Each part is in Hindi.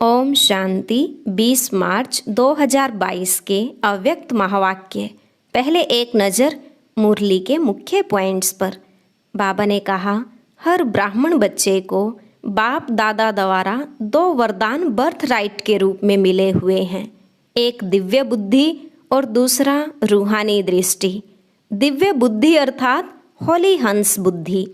ओम शांति। 20 मार्च 2022 के अव्यक्त महावाक्य। पहले एक नज़र मुरली के मुख्य पॉइंट्स पर। बाबा ने कहा, हर ब्राह्मण बच्चे को बाप दादा द्वारा 2 वरदान बर्थ राइट के रूप में मिले हुए हैं। एक दिव्य बुद्धि और दूसरा रूहानी दृष्टि। दिव्य बुद्धि अर्थात होली हंस बुद्धि,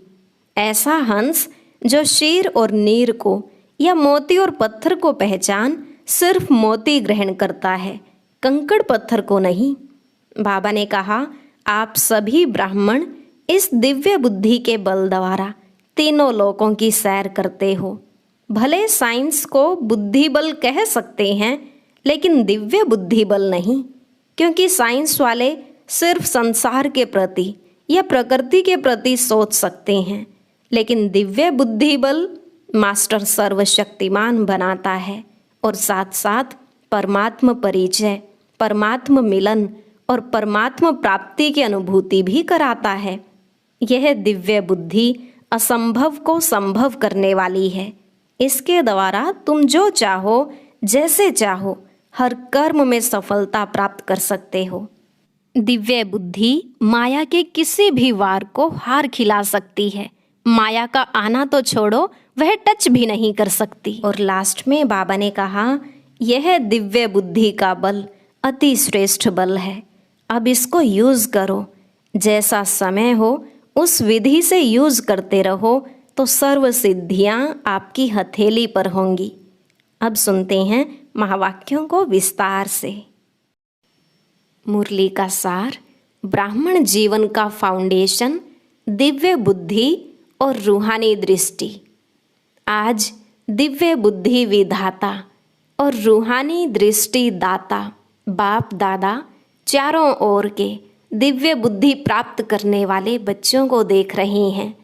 ऐसा हंस जो शीर और नीर को या मोती और पत्थर को पहचान सिर्फ मोती ग्रहण करता है, कंकड़ पत्थर को नहीं। बाबा ने कहा, आप सभी ब्राह्मण इस दिव्य बुद्धि के बल द्वारा तीनों लोकों की सैर करते हो। भले साइंस को बुद्धि बल कह सकते हैं, लेकिन दिव्य बुद्धि बल नहीं, क्योंकि साइंस वाले सिर्फ संसार के प्रति या प्रकृति के प्रति सोच सकते हैं, लेकिन दिव्य बुद्धि बल मास्टर सर्वशक्तिमान बनाता है और साथ साथ परमात्म परिचय, परमात्म मिलन और परमात्म प्राप्ति की अनुभूति भी कराता है। यह दिव्य बुद्धि असंभव को संभव करने वाली है। इसके द्वारा तुम जो चाहो, जैसे चाहो, हर कर्म में सफलता प्राप्त कर सकते हो। दिव्य बुद्धि माया के किसी भी वार को हार खिला सकती है। माया का आना तो छोड़ो, वह टच भी नहीं कर सकती। और लास्ट में बाबा ने कहा, यह दिव्य बुद्धि का बल अति श्रेष्ठ बल है। अब इसको यूज करो। जैसा समय हो उस विधि से यूज करते रहो तो सर्व सिद्धियां आपकी हथेली पर होंगी। अब सुनते हैं महावाक्यों को विस्तार से। मुरली का सार। ब्राह्मण जीवन का फाउंडेशन दिव्य बुद्धि और रूहानी दृष्टि। आज दिव्य बुद्धि विधाता और रूहानी दृष्टि दाता बाप दादा चारों ओर के दिव्य बुद्धि प्राप्त करने वाले बच्चों को देख रहे हैं।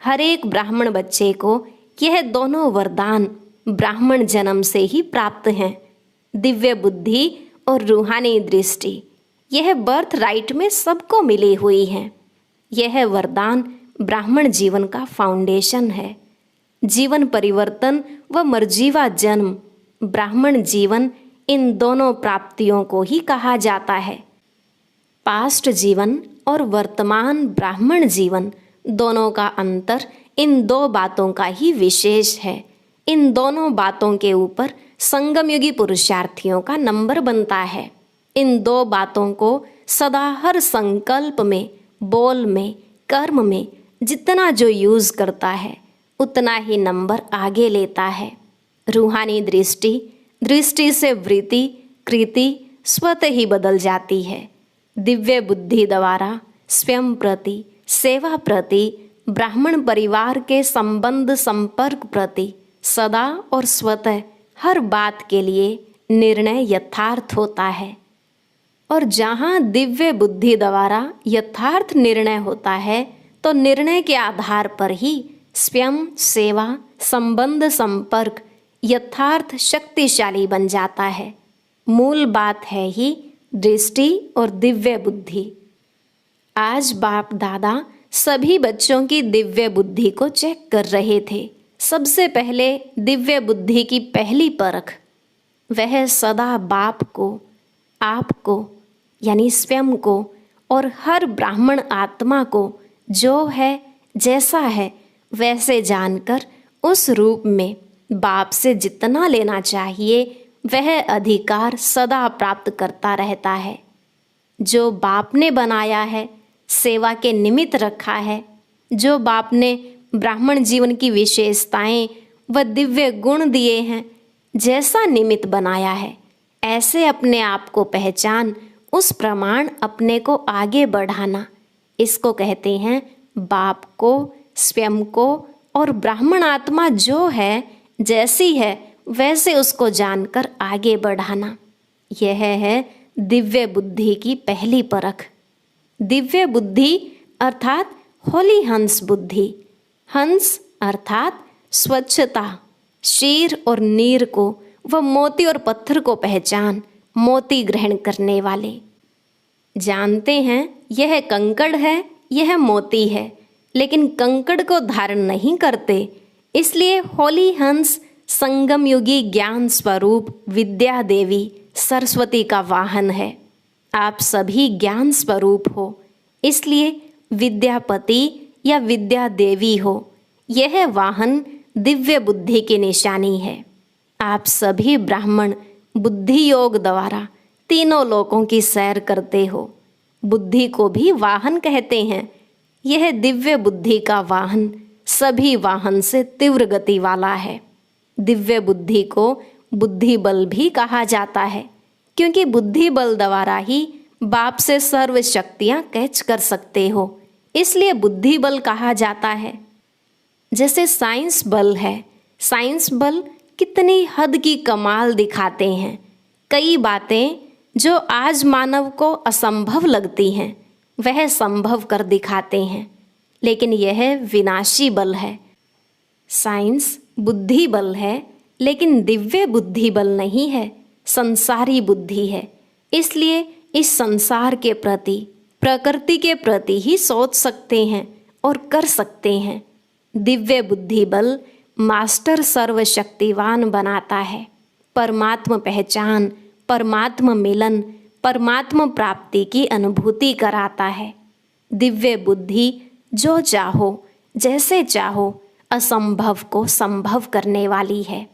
हर एक ब्राह्मण बच्चे को यह दोनों वरदान ब्राह्मण जन्म से ही प्राप्त हैं। दिव्य बुद्धि और रूहानी दृष्टि यह बर्थ राइट में सबको मिली हुई है। यह वरदान ब्राह्मण जीवन का फाउंडेशन है। जीवन परिवर्तन व मर्जीवा जन्म, ब्राह्मण जीवन, इन दोनों प्राप्तियों को ही कहा जाता है। पास्ट जीवन और वर्तमान ब्राह्मण जीवन दोनों का अंतर इन 2 बातों का ही विशेष है। इन दोनों बातों के ऊपर संगमयुगी पुरुषार्थियों का नंबर बनता है। इन 2 बातों को सदा हर संकल्प में, बोल में, कर्म में जितना जो यूज करता है उतना ही नंबर आगे लेता है। रूहानी दृष्टि, दृष्टि से वृत्ति, कृति स्वतः ही बदल जाती है। दिव्य बुद्धि द्वारा स्वयं प्रति, सेवा प्रति, ब्राह्मण परिवार के संबंध संपर्क प्रति सदा और स्वतः हर बात के लिए निर्णय यथार्थ होता है। और जहाँ दिव्य बुद्धि द्वारा यथार्थ निर्णय होता है तो निर्णय के आधार पर ही स्वयं, सेवा, संबंध संपर्क यथार्थ शक्तिशाली बन जाता है। मूल बात है ही दृष्टि और दिव्य बुद्धि। आज बाप दादा सभी बच्चों की दिव्य बुद्धि को चेक कर रहे थे। सबसे पहले दिव्य बुद्धि की पहली परख, वह सदा बाप को, आपको यानी स्वयं को और हर ब्राह्मण आत्मा को जो है, जैसा है वैसे जानकर उस रूप में बाप से जितना लेना चाहिए वह अधिकार सदा प्राप्त करता रहता है। जो बाप ने बनाया है, सेवा के निमित्त रखा है, जो बाप ने ब्राह्मण जीवन की विशेषताएं व दिव्य गुण दिए हैं, जैसा निमित्त बनाया है, ऐसे अपने आप को पहचान, उस प्रमाण अपने को आगे बढ़ाना, इसको कहते हैं बाप को, स्वयं को और ब्राह्मण आत्मा जो है, जैसी है वैसे उसको जानकर आगे बढ़ाना। यह है दिव्य बुद्धि की पहली परख। दिव्य बुद्धि अर्थात होली हंस बुद्धि। हंस अर्थात स्वच्छता, शीर और नीर को व मोती और पत्थर को पहचान, मोती ग्रहण करने वाले। जानते हैं यह कंकड़ है, यह मोती है, लेकिन कंकड़ को धारण नहीं करते, इसलिए होली हंस संगम युगी ज्ञान स्वरूप विद्या देवी सरस्वती का वाहन है। आप सभी ज्ञान स्वरूप हो, इसलिए विद्यापति या विद्या देवी हो, यह वाहन दिव्य बुद्धि की निशानी है। आप सभी ब्राह्मण बुद्धि योग द्वारा तीनों लोकों की सैर करते हो। बुद्धि को भी वाहन कहते हैं। यह दिव्य बुद्धि का वाहन सभी वाहन से तीव्र गति वाला है। दिव्य बुद्धि को बुद्धि बल भी कहा जाता है, क्योंकि बुद्धि बल द्वारा ही बाप से सर्व शक्तियाँ कैच कर सकते हो, इसलिए बुद्धि बल कहा जाता है। जैसे साइंस बल है, साइंस बल कितनी हद की कमाल दिखाते हैं। कई बातें जो आज मानव को असंभव लगती हैं, वह संभव कर दिखाते हैं, लेकिन यह विनाशी बल है। साइंस बुद्धि बल है, लेकिन दिव्य बुद्धि बल नहीं है, संसारी बुद्धि है। इसलिए इस संसार के प्रति, प्रकृति के प्रति ही सोच सकते हैं और कर सकते हैं। दिव्य बुद्धि बल मास्टर सर्वशक्तिवान बनाता है। परमात्म पहचान, परमात्म मिलन, परमात्म प्राप्ति की अनुभूति कराता है। दिव्य बुद्धि जो चाहो, जैसे चाहो, असंभव को संभव करने वाली है।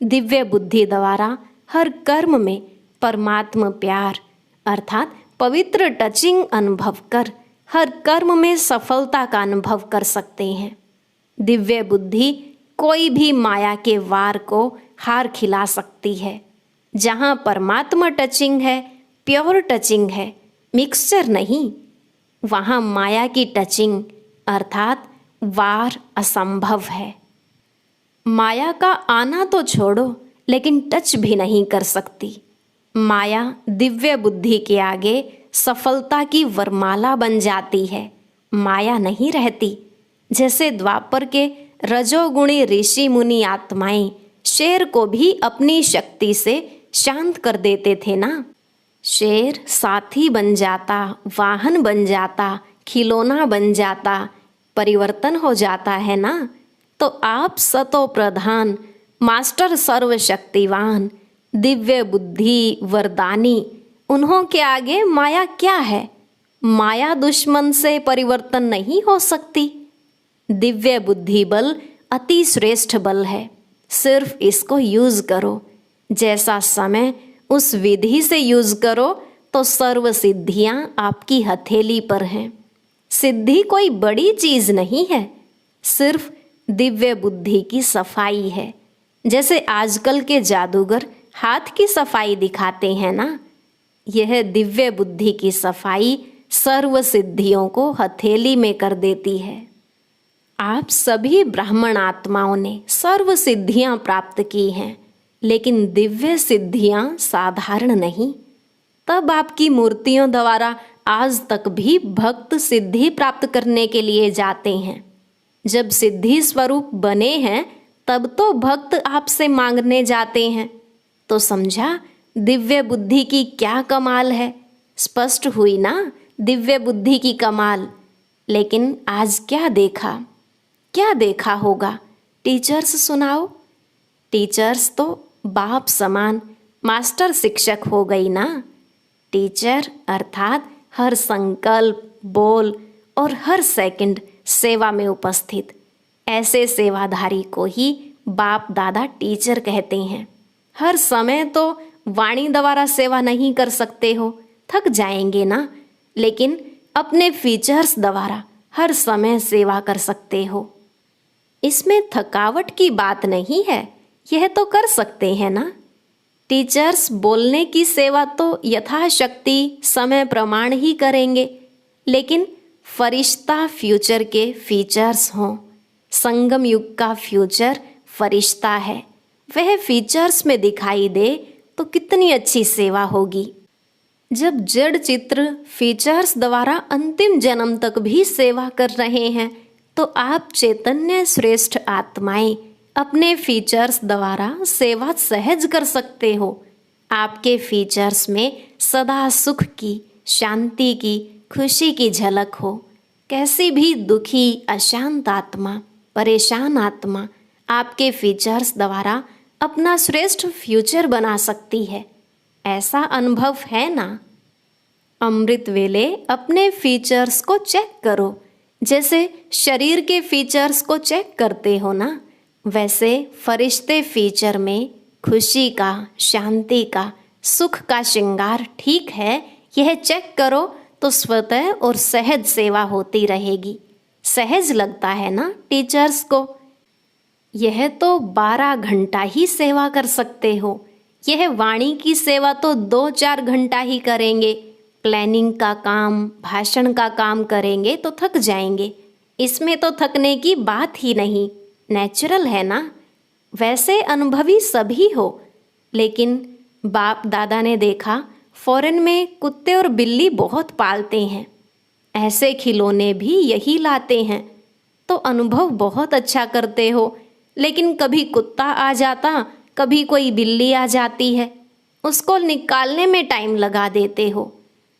दिव्य बुद्धि द्वारा हर कर्म में परमात्म प्यार अर्थात पवित्र टचिंग अनुभव कर हर कर्म में सफलता का अनुभव कर सकते हैं। दिव्य बुद्धि कोई भी माया के वार को हार खिला सकती है। जहाँ परमात्मा टचिंग है, प्योर टचिंग है, मिक्सचर नहीं, वहाँ माया की टचिंग अर्थात वार असंभव है। माया का आना तो छोड़ो, लेकिन टच भी नहीं कर सकती। माया दिव्य बुद्धि के आगे सफलता की वरमाला बन जाती है, माया नहीं रहती। जैसे द्वापर के रजोगुणी ऋषि मुनि आत्माएं शेर को भी अपनी शक्ति से शांत कर देते थे ना। शेर साथी बन जाता, वाहन बन जाता, खिलौना बन जाता, परिवर्तन हो जाता है ना। तो आप सतो प्रधान, मास्टर सर्वशक्तिवान, दिव्य बुद्धि वरदानी, उन्हों के आगे माया क्या है? माया दुश्मन से परिवर्तन नहीं हो सकती। दिव्य बुद्धि बल अति श्रेष्ठ बल है, सिर्फ इसको यूज करो। जैसा समय उस विधि से यूज करो तो सर्व सिद्धियां आपकी हथेली पर हैं। सिद्धि कोई बड़ी चीज नहीं है, सिर्फ दिव्य बुद्धि की सफाई है। जैसे आजकल के जादूगर हाथ की सफाई दिखाते हैं ना, यह दिव्य बुद्धि की सफाई सर्व सिद्धियों को हथेली में कर देती है। आप सभी ब्राह्मण आत्माओं ने सर्व सिद्धियां प्राप्त की हैं, लेकिन दिव्य सिद्धियां साधारण नहीं। तब आपकी मूर्तियों द्वारा आज तक भी भक्त सिद्धि प्राप्त करने के लिए जाते हैं। जब सिद्धि स्वरूप बने हैं, तब तो भक्त आपसे मांगने जाते हैं। तो समझा दिव्य बुद्धि की क्या कमाल है। स्पष्ट हुई ना दिव्य बुद्धि की कमाल। लेकिन आज क्या देखा होगा? टीचर्स सुनाओ। टीचर्स तो बाप समान मास्टर शिक्षक हो गई ना। टीचर अर्थात हर संकल्प, बोल और हर सेकंड सेवा में उपस्थित। ऐसे सेवाधारी को ही बाप दादा टीचर कहते हैं। हर समय तो वाणी द्वारा सेवा नहीं कर सकते हो, थक जाएंगे ना, लेकिन अपने फीचर्स द्वारा हर समय सेवा कर सकते हो। इसमें थकावट की बात नहीं है, यह तो कर सकते हैं ना। टीचर्स बोलने की सेवा तो यथाशक्ति समय प्रमाण ही करेंगे, लेकिन फरिश्ता फ्यूचर के फीचर्स हों। संगम युग का फ्यूचर फरिश्ता है, वह फीचर्स में दिखाई दे तो कितनी अच्छी सेवा होगी। जब जड़ चित्र फीचर्स द्वारा अंतिम जन्म तक भी सेवा कर रहे हैं, तो आप चैतन्य श्रेष्ठ आत्माएं अपने फीचर्स द्वारा सेवा सहज कर सकते हो। आपके फीचर्स में सदा सुख की, शांति की, खुशी की झलक हो। कैसी भी दुखी, अशांत आत्मा, परेशान आत्मा आपके फीचर्स द्वारा अपना श्रेष्ठ फ्यूचर बना सकती है। ऐसा अनुभव है ना? अमृत वेले अपने फीचर्स को चेक करो। जैसे शरीर के फीचर्स को चेक करते हो ना, वैसे फरिश्ते फीचर में खुशी का, शांति का, सुख का श्रृंगार ठीक है, यह चेक करो तो स्वतः और सहज सेवा होती रहेगी। सहज लगता है ना टीचर्स को? यह तो 12 घंटा ही सेवा कर सकते हो। यह वाणी की सेवा तो 2-4 घंटा ही करेंगे। प्लानिंग का काम, भाषण का काम करेंगे तो थक जाएंगे। इसमें तो थकने की बात ही नहीं, नेचुरल है ना। वैसे अनुभवी सभी हो, लेकिन बाप दादा ने देखा फॉरेन में कुत्ते और बिल्ली बहुत पालते हैं, ऐसे खिलौने भी यही लाते हैं। तो अनुभव बहुत अच्छा करते हो, लेकिन कभी कुत्ता आ जाता, कभी कोई बिल्ली आ जाती है, उसको निकालने में टाइम लगा देते हो।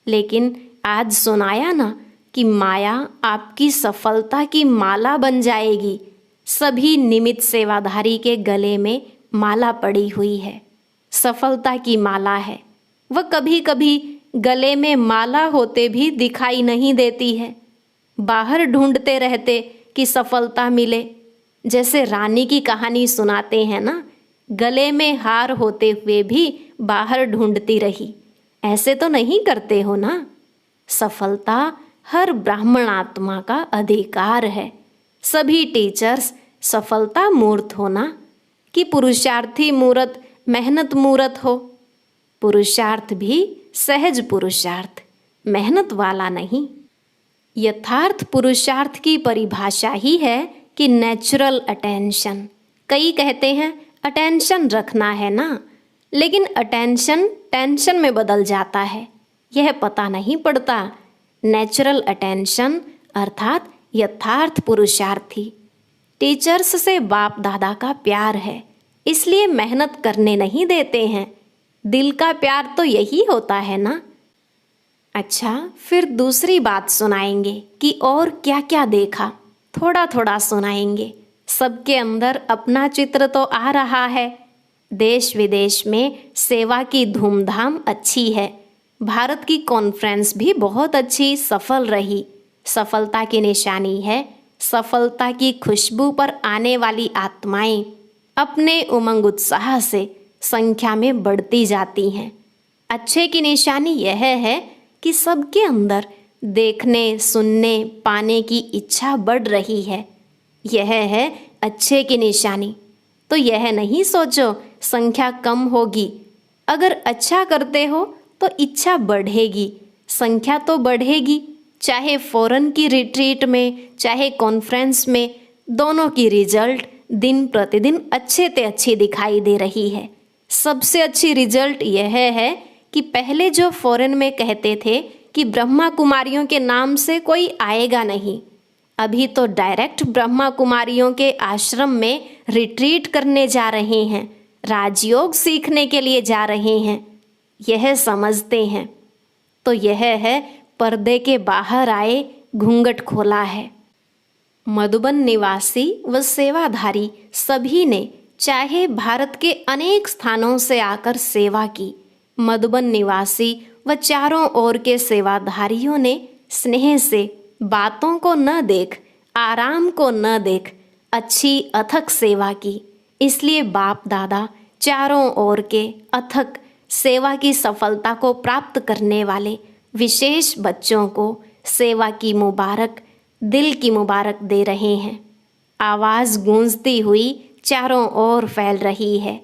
लेकिन आज सुनाया ना कि माया आपकी सफलता की माला बन जाएगी। सभी निमित्त सेवाधारी के गले में माला पड़ी हुई है, सफलता की माला है। वह कभी कभी गले में माला होते भी दिखाई नहीं देती है। बाहर ढूंढते रहते कि सफलता मिले। जैसे रानी की कहानी सुनाते हैं ना, गले में हार होते हुए भी बाहर ढूंढती रही। ऐसे तो नहीं करते हो ना। सफलता हर ब्राह्मण आत्मा का अधिकार है। सभी टीचर्स सफलता मूर्त हो ना, कि पुरुषार्थी मूर्त, मेहनत मूर्त हो। पुरुषार्थ भी सहज पुरुषार्थ, मेहनत वाला नहीं। यथार्थ पुरुषार्थ की परिभाषा ही है कि नेचुरल अटेंशन। कई कहते हैं अटेंशन रखना है ना, लेकिन अटेंशन टेंशन में बदल जाता है, यह पता नहीं पड़ता। नेचुरल अटेंशन अर्थात यथार्थ पुरुषार्थी। टीचर्स से बाप दादा का प्यार है, इसलिए मेहनत करने नहीं देते हैं। दिल का प्यार तो यही होता है ना। अच्छा, फिर दूसरी बात सुनाएंगे कि और क्या क्या देखा, थोड़ा थोड़ा सुनाएंगे। सबके अंदर अपना चित्र तो आ रहा है। देश विदेश में सेवा की धूमधाम अच्छी है। भारत की कॉन्फ्रेंस भी बहुत अच्छी सफल रही। सफलता की निशानी है, सफलता की खुशबू पर आने वाली आत्माएं अपने उमंग उत्साह से संख्या में बढ़ती जाती हैं। अच्छे की निशानी यह है कि सबके अंदर देखने, सुनने, पाने की इच्छा बढ़ रही है। यह है अच्छे की निशानी। तो यह नहीं सोचो संख्या कम होगी। अगर अच्छा करते हो तो इच्छा बढ़ेगी, संख्या तो बढ़ेगी। चाहे फॉरेन की रिट्रीट में, चाहे कॉन्फ्रेंस में, दोनों की रिजल्ट दिन प्रतिदिन अच्छे से अच्छी दिखाई दे रही है। सबसे अच्छी रिजल्ट यह है कि पहले जो फॉरेन में कहते थे कि ब्रह्मा कुमारियों के नाम से कोई आएगा नहीं, अभी तो डायरेक्ट ब्रह्मा कुमारियों के आश्रम में रिट्रीट करने जा रहे हैं, राजयोग सीखने के लिए जा रहे हैं। यह समझते हैं। तो यह है पर्दे के बाहर आए, घूंघट खोला है। मधुबन निवासी व सेवाधारी सभी ने चाहे भारत के अनेक स्थानों से आकर सेवा की। मधुबन निवासी व चारों ओर के सेवाधारियों ने स्नेह से बातों को न देख, आराम को न देख, अच्छी अथक सेवा की। इसलिए बाप दादा चारों ओर के अथक सेवा की सफलता को प्राप्त करने वाले विशेष बच्चों को सेवा की मुबारक, दिल की मुबारक दे रहे हैं। आवाज़ गूंजती हुई चारों ओर फैल रही है।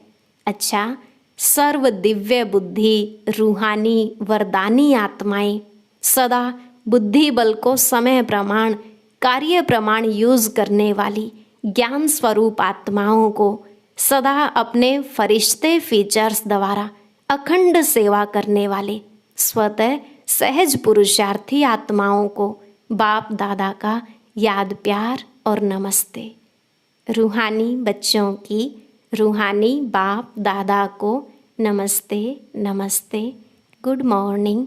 अच्छा, सर्व दिव्य बुद्धि, रूहानी, वरदानी आत्माएं सदा बुद्धि बल को समय प्रमाण, कार्य प्रमाण यूज करने वाली ज्ञान स्वरूप आत्माओं को सदा अपने फरिश्ते फीचर्स द्वारा अखंड सेवा करने वाले स्वतः सहज पुरुषार्थी आत्माओं को बाप दादा का याद, प्यार और नमस्ते। रूहानी बच्चों की रूहानी बाप दादा को नमस्ते नमस्ते, गुड मॉर्निंग,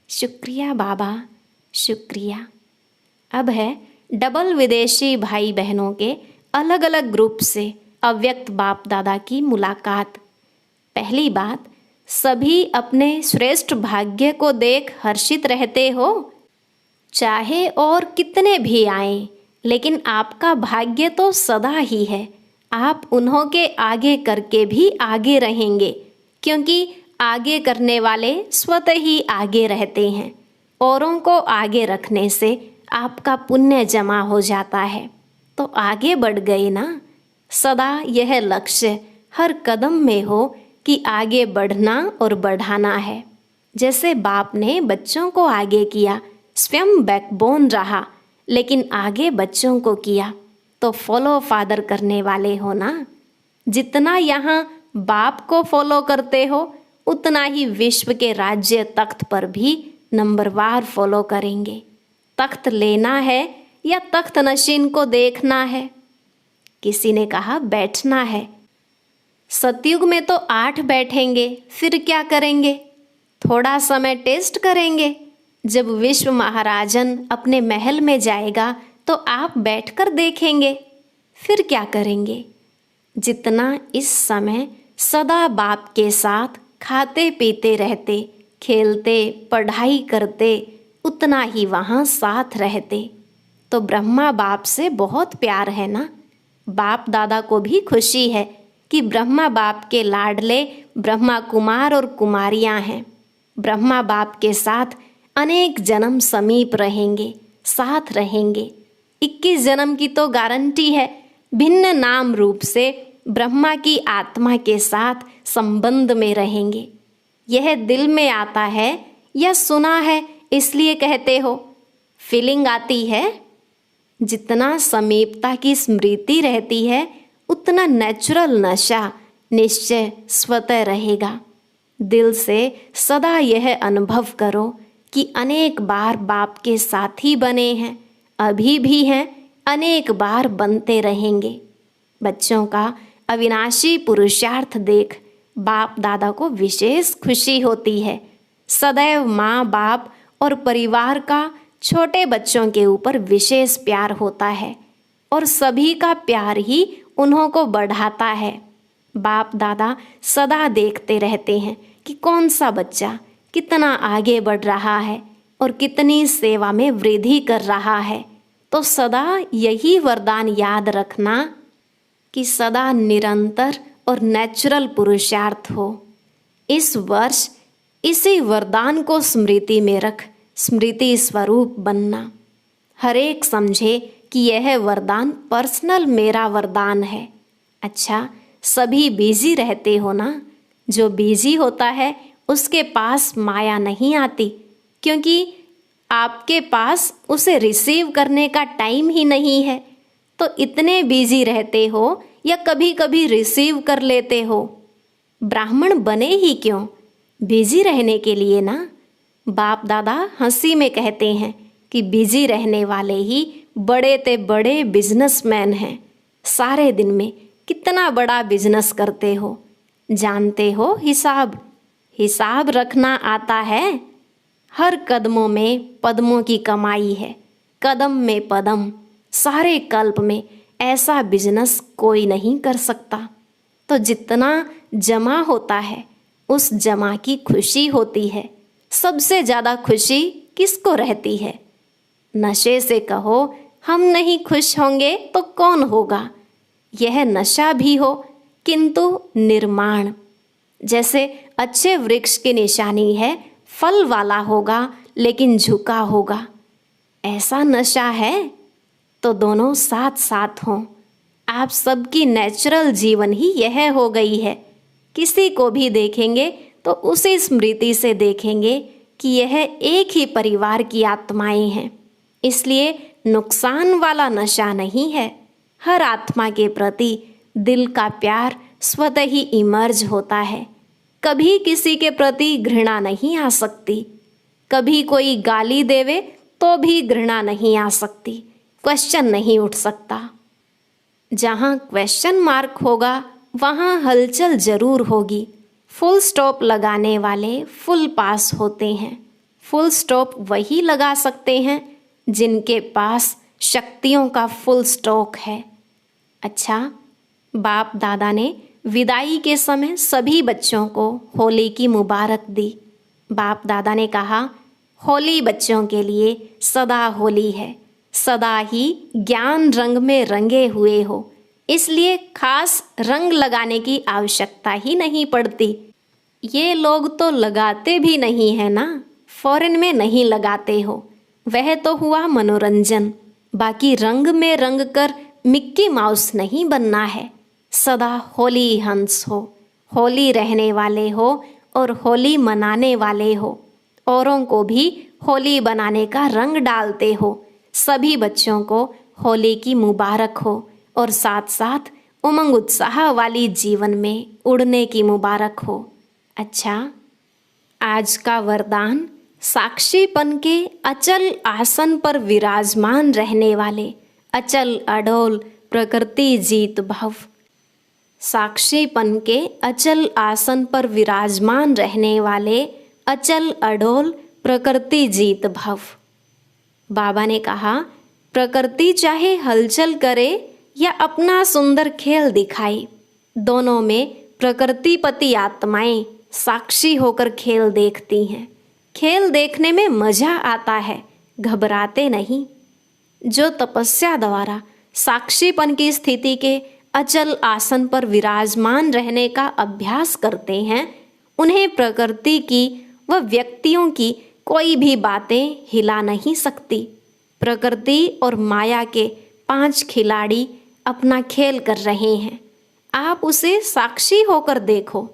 शुक्रिया बाबा, शुक्रिया। अब है डबल विदेशी भाई बहनों के अलग अलग ग्रुप से अव्यक्त बाप दादा की मुलाकात। पहली बात, सभी अपने श्रेष्ठ भाग्य को देख हर्षित रहते हो। चाहे और कितने भी आएं, लेकिन आपका भाग्य तो सदा ही है। आप उन्हों के आगे करके भी आगे रहेंगे, क्योंकि आगे करने वाले स्वतः ही आगे रहते हैं। औरों को आगे रखने से आपका पुण्य जमा हो जाता है, तो आगे बढ़ गए ना। सदा यह लक्ष्य हर कदम में हो कि आगे बढ़ना और बढ़ाना है। जैसे बाप ने बच्चों को आगे किया, स्वयं बैकबोन रहा, लेकिन आगे बच्चों को किया, तो फॉलो फादर करने वाले हो ना। जितना यहाँ बाप को फॉलो करते हो, उतना ही विश्व के राज्य तख्त पर भी नंबरवार फॉलो करेंगे। तख्त लेना है या तख्त नशीन को देखना है? किसी ने कहा बैठना है। सतयुग में तो 8 बैठेंगे, फिर क्या करेंगे? थोड़ा समय टेस्ट करेंगे। जब विश्व महाराजन अपने महल में जाएगा तो आप बैठकर देखेंगे, फिर क्या करेंगे? जितना इस समय सदा बाप के साथ खाते पीते रहते, खेलते, पढ़ाई करते, उतना ही वहाँ साथ रहते। तो ब्रह्मा बाप से बहुत प्यार है ना। बाप दादा को भी खुशी है कि ब्रह्मा बाप के लाडले ब्रह्मा कुमार और कुमारियाँ हैं। ब्रह्मा बाप के साथ अनेक जन्म समीप रहेंगे, साथ रहेंगे। 21 जन्म की तो गारंटी है। भिन्न नाम रूप से ब्रह्मा की आत्मा के साथ संबंध में रहेंगे। यह दिल में आता है या सुना है इसलिए कहते हो? फीलिंग आती है। जितना समीपता की स्मृति रहती है, उतना नेचुरल नशा निश्चय स्वतः रहेगा। दिल से सदा यह अनुभव करो कि अनेक बार बाप के साथी बने हैं, अभी भी हैं, अनेक बार बनते रहेंगे। बच्चों का अविनाशी पुरुषार्थ देख बाप दादा को विशेष खुशी होती है। सदैव माँ बाप और परिवार का छोटे बच्चों के ऊपर विशेष प्यार होता है, और सभी का प्यार ही उन्हों को बढ़ाता है। बाप दादा सदा देखते रहते हैं कि कौन सा बच्चा कितना आगे बढ़ रहा है और कितनी सेवा में वृद्धि कर रहा है। तो सदा यही वरदान याद रखना कि सदा निरंतर और नेचुरल पुरुषार्थ हो। इस वर्ष इसी वरदान को स्मृति में रख स्मृति स्वरूप बनना। हर एक समझे कि यह वरदान पर्सनल मेरा वरदान है। अच्छा, सभी बिजी रहते हो ना। जो बिजी होता है उसके पास माया नहीं आती, क्योंकि आपके पास उसे रिसीव करने का टाइम ही नहीं है। तो इतने बिजी रहते हो या कभी कभी रिसीव कर लेते हो? ब्राह्मण बने ही क्यों? बिजी रहने के लिए ना। बाप दादा हंसी में कहते हैं कि बिजी रहने वाले ही बड़े ते बड़े बिजनेसमैन हैं। सारे दिन में कितना बड़ा बिजनेस करते हो, जानते हो? हिसाब रखना आता है। हर कदमों में पद्मों की कमाई है, कदम में पदम। सारे कल्प में ऐसा बिजनेस कोई नहीं कर सकता। तो जितना जमा होता है उस जमा की खुशी होती है। सबसे ज़्यादा खुशी किसको रहती है? नशे से कहो हम नहीं खुश होंगे तो कौन होगा? यह नशा भी हो किंतु निर्माण। जैसे अच्छे वृक्ष की निशानी है, फल वाला होगा लेकिन झुका होगा। ऐसा नशा है तो दोनों साथ साथ हों। आप सबकी नेचुरल जीवन ही यह हो गई है। किसी को भी देखेंगे तो उसी स्मृति से देखेंगे कि यह एक ही परिवार की आत्माएं हैं। इसलिए नुकसान वाला नशा नहीं है। हर आत्मा के प्रति दिल का प्यार स्वतः ही इमर्ज होता है। कभी किसी के प्रति घृणा नहीं आ सकती। कभी कोई गाली देवे तो भी घृणा नहीं आ सकती, क्वेश्चन नहीं उठ सकता। जहाँ क्वेश्चन मार्क होगा वहाँ हलचल जरूर होगी। फुल स्टॉप लगाने वाले फुल पास होते हैं। फुल स्टॉप वही लगा सकते हैं जिनके पास शक्तियों का फुल स्टॉक है। अच्छा, बाप दादा ने विदाई के समय सभी बच्चों को होली की मुबारक दी। बाप दादा ने कहा, होली बच्चों के लिए सदा होली है, सदा ही ज्ञान रंग में रंगे हुए हो, इसलिए खास रंग लगाने की आवश्यकता ही नहीं पड़ती। ये लोग तो लगाते भी नहीं है ना, फॉरेन में नहीं लगाते हो, वह तो हुआ मनोरंजन। बाकी रंग में रंग कर मिक्की माउस नहीं बनना है। सदा होली हंस हो, होली रहने वाले हो और होली मनाने वाले हो, औरों को भी होली बनाने का रंग डालते हो। सभी बच्चों को होली की मुबारक हो और साथ साथ उमंग उत्साह वाली जीवन में उड़ने की मुबारक हो। अच्छा, आज का वरदान साक्षीपन के अचल आसन पर विराजमान रहने वाले अचल अडोल प्रकृति जीत भव। साक्षीपन के अचल आसन पर विराजमान रहने वाले अचल अडोल प्रकृति जीत भव। बाबा ने कहा, प्रकृति चाहे हलचल करे या अपना सुंदर खेल दिखाए, दोनों में प्रकृतिपति आत्माएं साक्षी होकर खेल देखती हैं। खेल देखने में मजा आता है, घबराते नहीं। जो तपस्या द्वारा साक्षीपन की स्थिति के अचल आसन पर विराजमान रहने का अभ्यास करते हैं, उन्हें प्रकृति की व व्यक्तियों की कोई भी बातें हिला नहीं सकती। प्रकृति और माया के 5 खिलाड़ी अपना खेल कर रहे हैं, आप उसे साक्षी होकर देखो,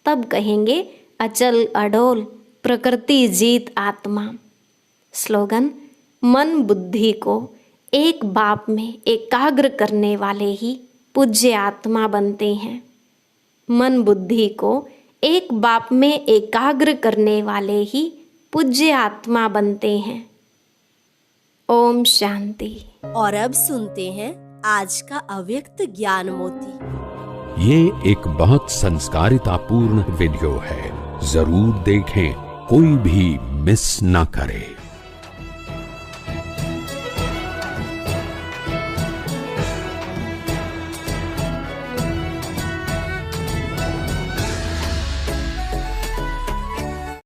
तब कहेंगे अचल अडोल प्रकृति जीत आत्मा। स्लोगन, मन बुद्धि को एक बाप में एकाग्र करने वाले ही पूज्य आत्मा बनते हैं। मन बुद्धि को एक बाप में एकाग्र करने वाले ही पूज्य आत्मा बनते हैं। ओम शांति। और अब सुनते हैं आज का अव्यक्त ज्ञान मोती। ये एक बहुत संस्कारितापूर्ण वीडियो है, जरूर देखें, कोई भी मिस ना करे।